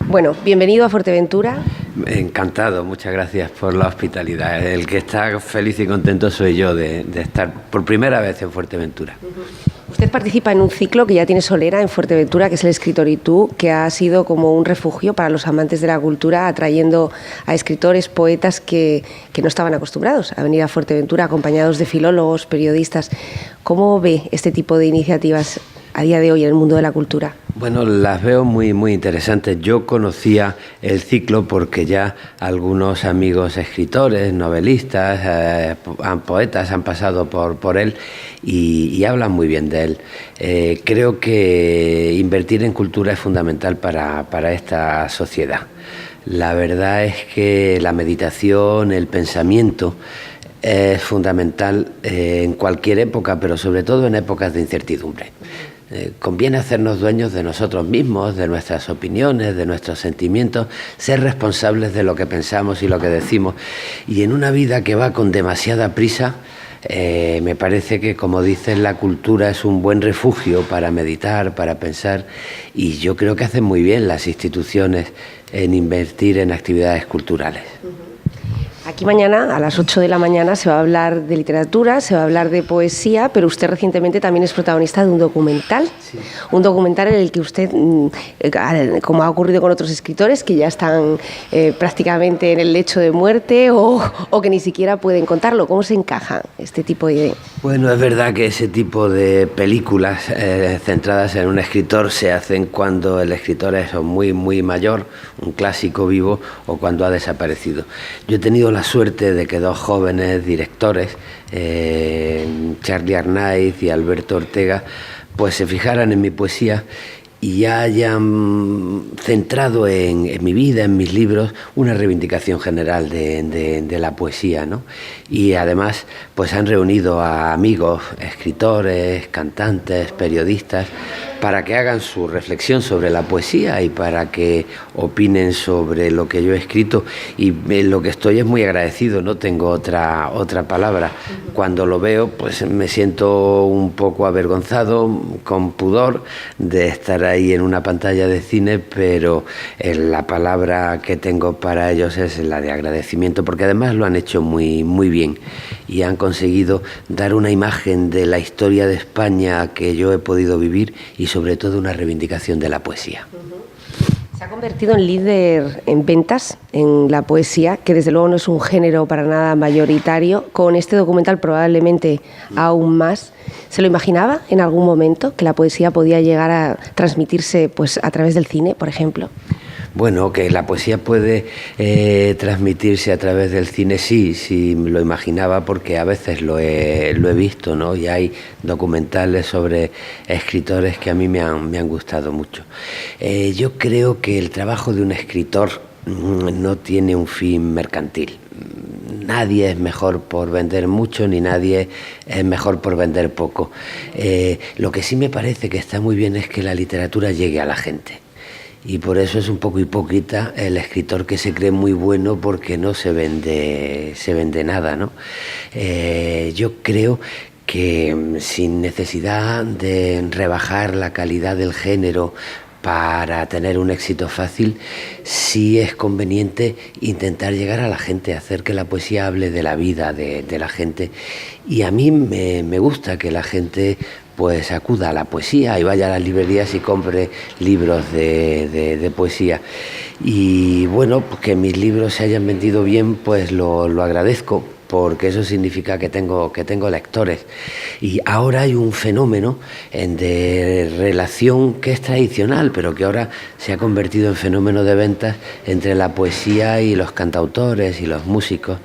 Bueno, bienvenido a Fuerteventura. Encantado, muchas gracias por la hospitalidad. El que está feliz y contento soy yo de estar por primera vez en Fuerteventura. Usted participa en un ciclo que ya tiene solera en Fuerteventura, que es El Escritor y tú, que ha sido como un refugio para los amantes de la cultura, atrayendo a escritores, poetas que no estaban acostumbrados a venir a Fuerteventura, acompañados de filólogos, periodistas. ¿Cómo ve este tipo de iniciativas a día de hoy en el mundo de la cultura? Bueno, las veo muy interesantes. Yo conocía el ciclo porque ya algunos amigos escritores, novelistas, poetas han pasado por él y hablan muy bien de él. Creo que invertir en cultura es fundamental para esta sociedad. La verdad es que la meditación, el pensamiento es fundamental en cualquier época, pero sobre todo en épocas de incertidumbre. Conviene hacernos dueños de nosotros mismos, de nuestras opiniones, de nuestros sentimientos, ser responsables de lo que pensamos y lo que decimos. Y en una vida que va con demasiada prisa, me parece que, como dices, la cultura es un buen refugio para meditar, para pensar, y yo creo que hacen muy bien las instituciones en invertir en actividades culturales. Aquí mañana, a las 8 de la mañana, se va a hablar de literatura, se va a hablar de poesía, pero usted recientemente también es protagonista de un documental. Sí. Un documental en el que usted, como ha ocurrido con otros escritores, que ya están prácticamente en el lecho de muerte o que ni siquiera pueden contarlo. ¿Cómo se encaja este tipo de...? Bueno, es verdad que ese tipo de películas centradas en un escritor se hacen cuando el escritor es muy mayor, un clásico vivo, o cuando ha desaparecido. Yo he tenido la suerte de que dos jóvenes directores, Charlie Arnaiz y Alberto Ortega, pues se fijaran en mi poesía y ya hayan centrado en mi vida, en mis libros, una reivindicación general de la poesía, ¿no? Y además pues han reunido a amigos, escritores, cantantes, periodistas, para que hagan su reflexión sobre la poesía y para que opinen sobre lo que yo he escrito. Y lo que estoy es muy agradecido, no tengo otra palabra. Cuando lo veo, pues me siento un poco avergonzado, con pudor, de estar ahí en una pantalla de cine, pero la palabra que tengo para ellos es la de agradecimiento, porque además lo han hecho muy bien y han conseguido dar una imagen de la historia de España que yo he podido vivir y sobre todo una reivindicación de la poesía. Se ha convertido en líder en ventas en la poesía, que desde luego no es un género para nada mayoritario. Con este documental probablemente aún más. ¿Se lo imaginaba en algún momento que la poesía podía llegar a transmitirse pues a través del cine, por ejemplo? Bueno, que la poesía puede transmitirse a través del cine, sí, lo imaginaba, porque a veces lo he visto, ¿no? Y hay documentales sobre escritores que a mí me han gustado mucho. Yo creo que el trabajo de un escritor no tiene un fin mercantil. Nadie es mejor por vender mucho, ni nadie es mejor por vender poco. Lo que sí me parece que está muy bien es que la literatura llegue a la gente. Y por eso es un poco hipócrita el escritor que se cree muy bueno porque no se vende nada, ¿no? Yo creo que sin necesidad de rebajar la calidad del género para tener un éxito fácil, sí es conveniente intentar llegar a la gente, hacer que la poesía hable de la vida de la gente. Y a mí me gusta que la gente pues acuda a la poesía y vaya a las librerías y compre libros de poesía. Y bueno, pues que mis libros se hayan vendido bien, pues lo agradezco, porque eso significa que tengo lectores. Y ahora hay un fenómeno de relación que es tradicional, pero que ahora se ha convertido en fenómeno de ventas entre la poesía y los cantautores y los músicos.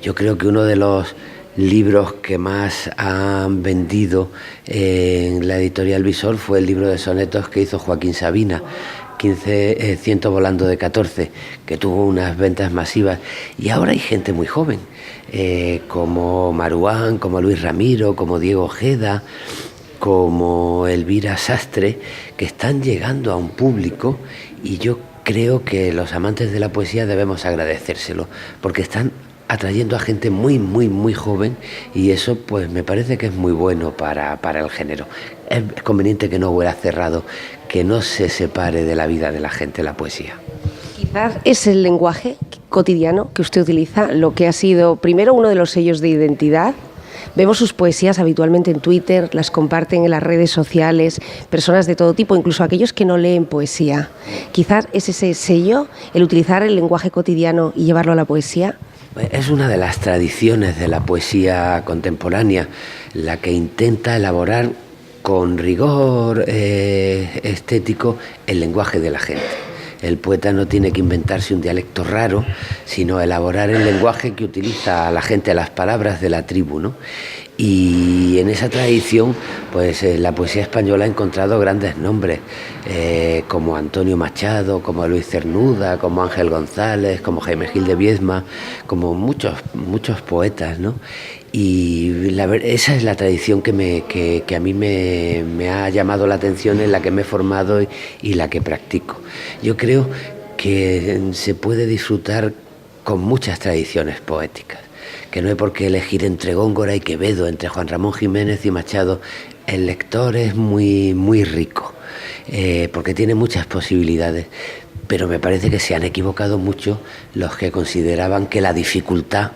Yo creo que uno de los libros que más han vendido en la editorial Visor fue el libro de sonetos que hizo Joaquín Sabina, 100 volando de 14, que tuvo unas ventas masivas. Y ahora hay gente muy joven, como Maruán, como Luis Ramiro, como Diego Ojeda, como Elvira Sastre, que están llegando a un público, y yo creo que los amantes de la poesía debemos agradecérselo, porque están atrayendo a gente muy joven, y eso pues me parece que es muy bueno para el género. es conveniente que no huela cerrado, que no se separe de la vida de la gente la poesía. Quizás es el lenguaje cotidiano que usted utiliza lo que ha sido primero uno de los sellos de identidad. Vemos sus poesías habitualmente en Twitter, las comparten en las redes sociales, personas de todo tipo, incluso aquellos que no leen poesía. Quizás es ese sello, el utilizar el lenguaje cotidiano y llevarlo a la poesía. Es una de las tradiciones de la poesía contemporánea, la que intenta elaborar con rigor estético el lenguaje de la gente. El poeta no tiene que inventarse un dialecto raro, sino elaborar el lenguaje que utiliza la gente, las palabras de la tribu, ¿no? Y en esa tradición, pues la poesía española ha encontrado grandes nombres, como Antonio Machado, como Luis Cernuda, como Ángel González, como Jaime Gil de Viedma, como muchos poetas, ¿no? Y esa es la tradición que a mí me ha llamado la atención, en la que me he formado y la que practico. Yo creo que se puede disfrutar con muchas tradiciones poéticas, que no hay por qué elegir entre Góngora y Quevedo, entre Juan Ramón Jiménez y Machado. El lector es muy rico, porque tiene muchas posibilidades, pero me parece que se han equivocado mucho los que consideraban que la dificultad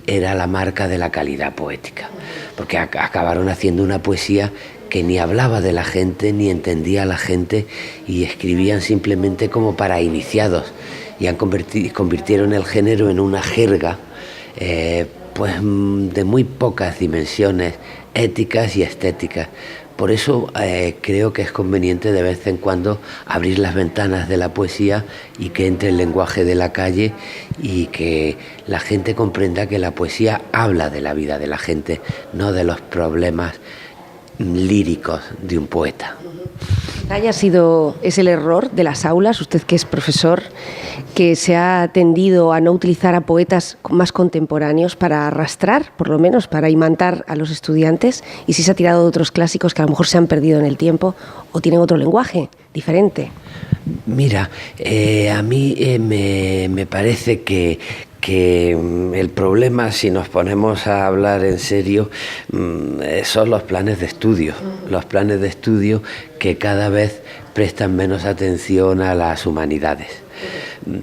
era la marca de la calidad poética, porque acabaron haciendo una poesía que ni hablaba de la gente, ni entendía a la gente, y escribían simplemente como para iniciados, y convirtieron el género en una jerga, pues de muy pocas dimensiones éticas y estéticas. Por eso creo que es conveniente de vez en cuando abrir las ventanas de la poesía y que entre el lenguaje de la calle, y que la gente comprenda que la poesía habla de la vida de la gente, no de los problemas líricos de un poeta. Es el error de las aulas, usted que es profesor, que se ha tendido a no utilizar a poetas más contemporáneos para arrastrar, por lo menos, para imantar a los estudiantes, y si se ha tirado de otros clásicos que a lo mejor se han perdido en el tiempo o tienen otro lenguaje diferente. Mira, a mí me parece que el problema, si nos ponemos a hablar en serio, son los planes de estudio. Los planes de estudio que cada vez prestan menos atención a las humanidades.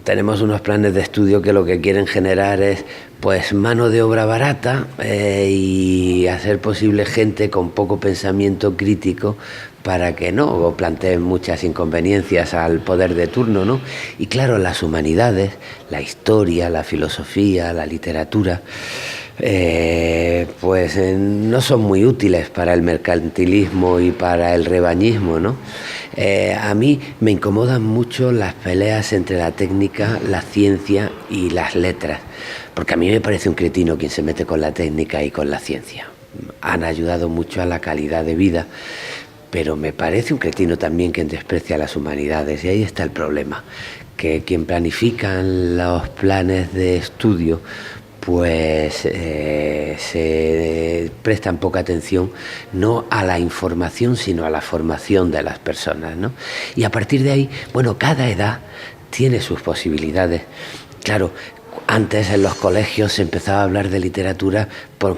Tenemos unos planes de estudio que lo que quieren generar es pues mano de obra barata, y hacer posible gente con poco pensamiento crítico, para que no planteen muchas inconveniencias al poder de turno, ¿no? Y claro, las humanidades, la historia, la filosofía, la literatura, pues no son muy útiles para el mercantilismo y para el rebañismo, ¿no? A mí me incomodan mucho las peleas entre la técnica, la ciencia y las letras, porque a mí me parece un cretino quien se mete con la técnica y con la ciencia. Han ayudado mucho a la calidad de vida, pero me parece un cretino también quien desprecia las humanidades, y ahí está el problema, que quien planifican los planes de estudio pues se prestan poca atención no a la información, sino a la formación de las personas, ¿no? Y a partir de ahí, bueno, cada edad tiene sus posibilidades. Claro, antes en los colegios se empezaba a hablar de literatura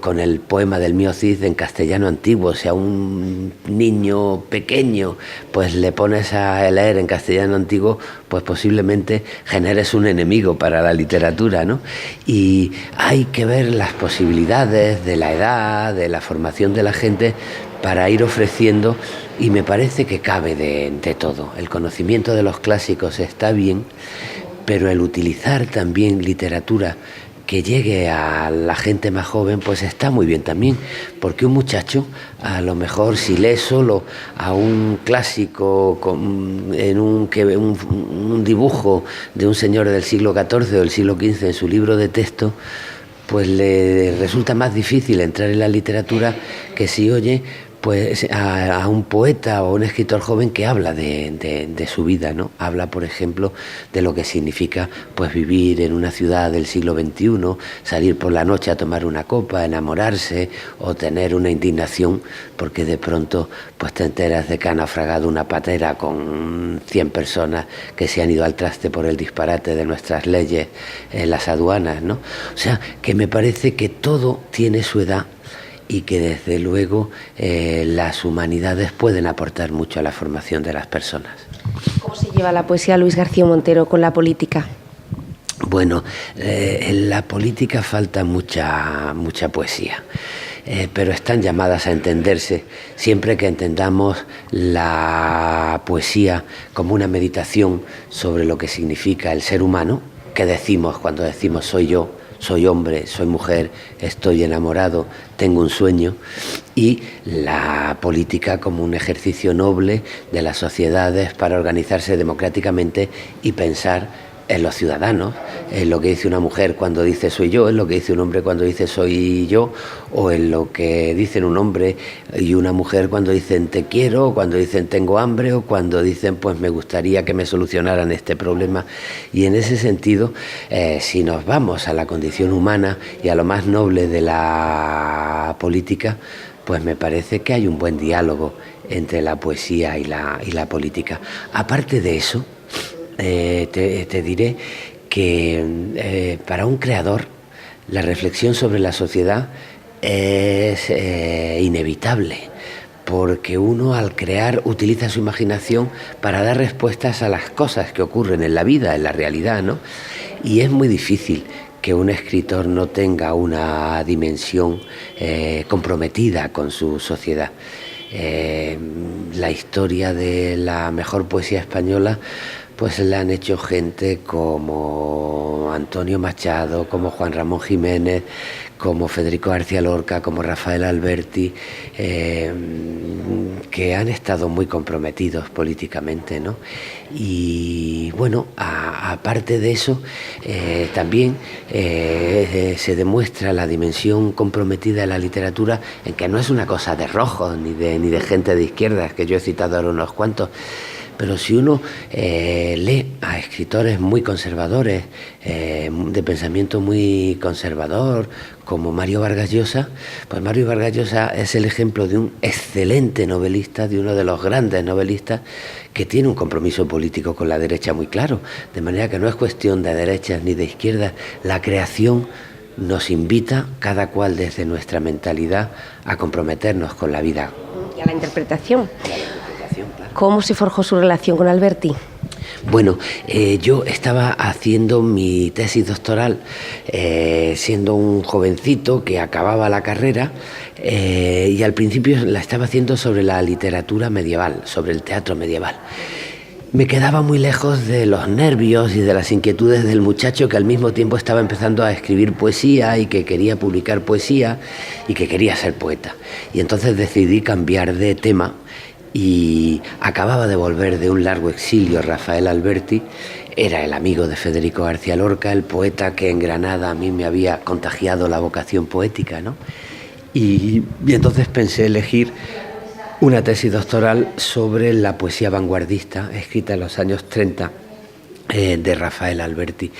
con el poema del Mío Cid en castellano antiguo. O sea, un niño pequeño pues le pones a leer en castellano antiguo, pues posiblemente generes un enemigo para la literatura, ¿no? Y hay que ver las posibilidades de la edad, de la formación de la gente, para ir ofreciendo, y me parece que cabe de todo. El conocimiento de los clásicos está bien, pero el utilizar también literatura que llegue a la gente más joven, pues está muy bien también, porque un muchacho, a lo mejor si lee solo a un clásico en un dibujo de un señor del siglo XIV o del siglo XV en su libro de texto, pues le resulta más difícil entrar en la literatura que si oye pues a un poeta o un escritor joven que habla de su vida, ¿no? Habla, por ejemplo, de lo que significa pues vivir en una ciudad del siglo XXI, salir por la noche a tomar una copa, enamorarse, o tener una indignación porque de pronto pues te enteras de que ha naufragado una patera con 100 personas que se han ido al traste por el disparate de nuestras leyes en las aduanas, ¿no? O sea, que me parece que todo tiene su edad, y que desde luego las humanidades pueden aportar mucho a la formación de las personas. ¿Cómo se lleva la poesía Luis García Montero con la política? Bueno, en la política falta mucha poesía, pero están llamadas a entenderse siempre que entendamos la poesía como una meditación sobre lo que significa el ser humano, que decimos cuando decimos soy yo, soy hombre, soy mujer, estoy enamorado, tengo un sueño, y la política como un ejercicio noble de las sociedades para organizarse democráticamente y pensar en los ciudadanos, en lo que dice una mujer cuando dice soy yo, en lo que dice un hombre cuando dice soy yo, o en lo que dicen un hombre y una mujer cuando dicen te quiero, o cuando dicen tengo hambre, o cuando dicen pues me gustaría que me solucionaran este problema. Y en ese sentido, si nos vamos a la condición humana y a lo más noble de la política, pues me parece que hay un buen diálogo entre la poesía y la política. Aparte de eso, te diré que para un creador la reflexión sobre la sociedad es inevitable, porque uno al crear utiliza su imaginación para dar respuestas a las cosas que ocurren en la vida, en la realidad, ¿no? Y es muy difícil que un escritor no tenga una dimensión comprometida con su sociedad. La historia de la mejor poesía española pues la han hecho gente como Antonio Machado, como Juan Ramón Jiménez, como Federico García Lorca, como Rafael Alberti, que han estado muy comprometidos políticamente, ¿no? Y bueno, aparte de eso, también se demuestra la dimensión comprometida de la literatura, en que no es una cosa de rojos ni de gente de izquierdas, que yo he citado ahora unos cuantos. Pero si uno lee a escritores muy conservadores, de pensamiento muy conservador, como Mario Vargas Llosa, pues Mario Vargas Llosa es el ejemplo de un excelente novelista, de uno de los grandes novelistas que tiene un compromiso político con la derecha muy claro. De manera que no es cuestión de derechas ni de izquierdas. La creación nos invita, cada cual desde nuestra mentalidad, a comprometernos con la vida. Y a la interpretación. ¿Cómo se forjó su relación con Alberti? Bueno, yo estaba haciendo mi tesis doctoral siendo un jovencito que acababa la carrera y al principio la estaba haciendo sobre la literatura medieval, sobre el teatro medieval. Me quedaba muy lejos de los nervios y de las inquietudes del muchacho que al mismo tiempo estaba empezando a escribir poesía y que quería publicar poesía y que quería ser poeta. Y entonces decidí cambiar de tema. Y acababa de volver de un largo exilio Rafael Alberti, era el amigo de Federico García Lorca, el poeta que en Granada a mí me había contagiado la vocación poética, ¿no? Y entonces pensé elegir una tesis doctoral sobre la poesía vanguardista, escrita en los años 30, de Rafael Alberti.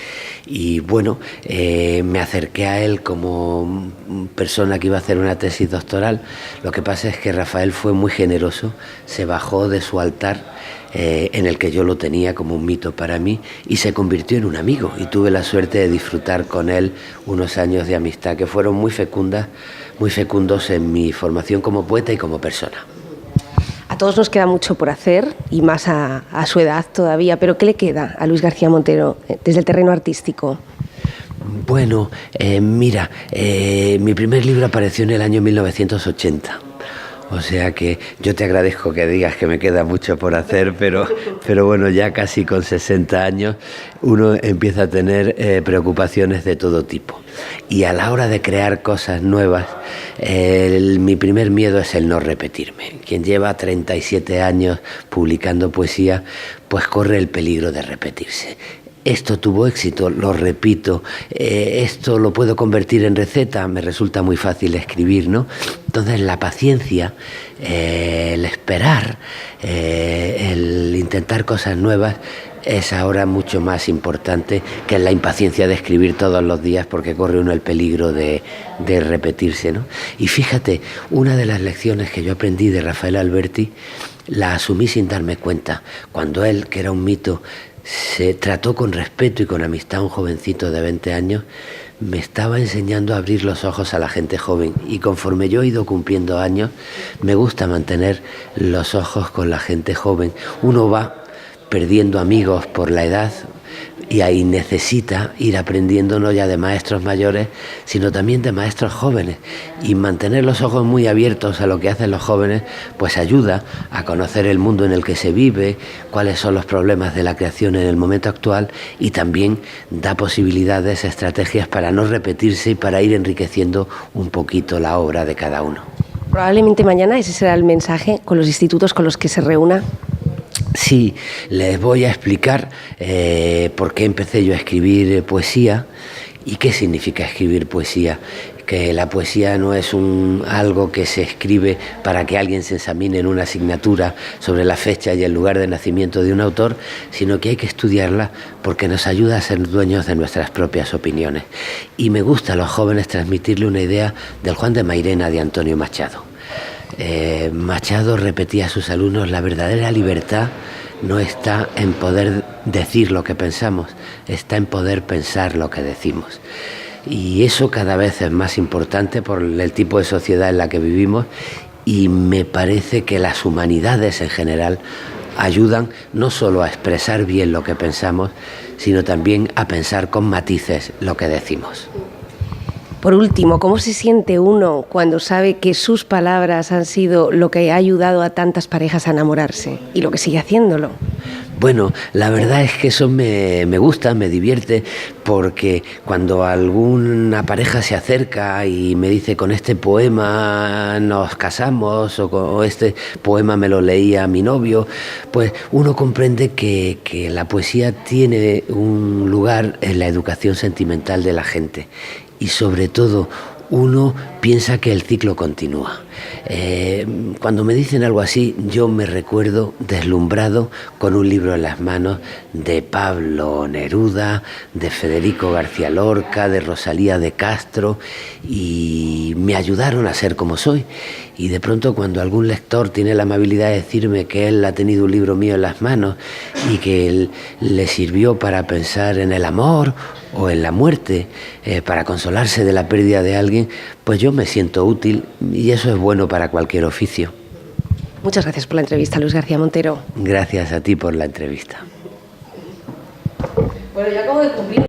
Y bueno, me acerqué a él como persona que iba a hacer una tesis doctoral. Lo que pasa es que Rafael fue muy generoso, se bajó de su altar, en el que yo lo tenía como un mito para mí, y se convirtió en un amigo, y tuve la suerte de disfrutar con él unos años de amistad que fueron muy fecundos en mi formación como poeta y como persona. A todos nos queda mucho por hacer, y más a su edad todavía, pero ¿qué le queda a Luis García Montero desde el terreno artístico? Bueno, mira, mi primer libro apareció en el año 1980. O sea que yo te agradezco que digas que me queda mucho por hacer, pero bueno, ya casi con 60 años uno empieza a tener preocupaciones de todo tipo. Y a la hora de crear cosas nuevas, mi primer miedo es el no repetirme. Quien lleva 37 años publicando poesía, pues corre el peligro de repetirse. Esto tuvo éxito, lo repito, esto lo puedo convertir en receta, me resulta muy fácil escribir, ¿no? Entonces la paciencia, el esperar, el intentar cosas nuevas es ahora mucho más importante que la impaciencia de escribir todos los días, porque corre uno el peligro de repetirse, ¿no? Y fíjate, una de las lecciones que yo aprendí de Rafael Alberti la asumí sin darme cuenta, cuando él, que era un mito, se trató con respeto y con amistad a un jovencito de 20 años, me estaba enseñando a abrir los ojos a la gente joven, y conforme yo he ido cumpliendo años, me gusta mantener los ojos con la gente joven. Uno va perdiendo amigos por la edad y ahí necesita ir aprendiendo no ya de maestros mayores, sino también de maestros jóvenes, y mantener los ojos muy abiertos a lo que hacen los jóvenes pues ayuda a conocer el mundo en el que se vive, cuáles son los problemas de la creación en el momento actual, y también da posibilidades, estrategias para no repetirse y para ir enriqueciendo un poquito la obra de cada uno. Probablemente mañana ese será el mensaje con los institutos con los que se reúna. Sí, les voy a explicar por qué empecé yo a escribir poesía y qué significa escribir poesía. Que la poesía no es algo que se escribe para que alguien se examine en una asignatura sobre la fecha y el lugar de nacimiento de un autor, sino que hay que estudiarla porque nos ayuda a ser dueños de nuestras propias opiniones. Y me gusta a los jóvenes transmitirle una idea del Juan de Mairena de Antonio Machado. Machado repetía a sus alumnos: la verdadera libertad no está en poder decir lo que pensamos, está en poder pensar lo que decimos. Y eso cada vez es más importante por el tipo de sociedad en la que vivimos, y me parece que las humanidades en general ayudan no solo a expresar bien lo que pensamos, sino también a pensar con matices lo que decimos. Por último, ¿cómo se siente uno cuando sabe que sus palabras han sido lo que ha ayudado a tantas parejas a enamorarse y lo que sigue haciéndolo? Bueno, la verdad es que eso me gusta, me divierte, porque cuando alguna pareja se acerca y me dice: con este poema nos casamos, o este poema me lo leía mi novio, pues uno comprende que la poesía tiene un lugar en la educación sentimental de la gente, y sobre todo uno piensa que el ciclo continúa. Cuando me dicen algo así, yo me recuerdo deslumbrado con un libro en las manos de Pablo Neruda, de Federico García Lorca, de Rosalía de Castro, y me ayudaron a ser como soy. Y de pronto, cuando algún lector tiene la amabilidad de decirme que él ha tenido un libro mío en las manos y que él le sirvió para pensar en el amor o en la muerte, para consolarse de la pérdida de alguien, pues yo me siento útil, y eso es bueno para cualquier oficio. Muchas gracias por la entrevista, Luis García Montero. Gracias a ti por la entrevista. Bueno, yo acabo de cumplir.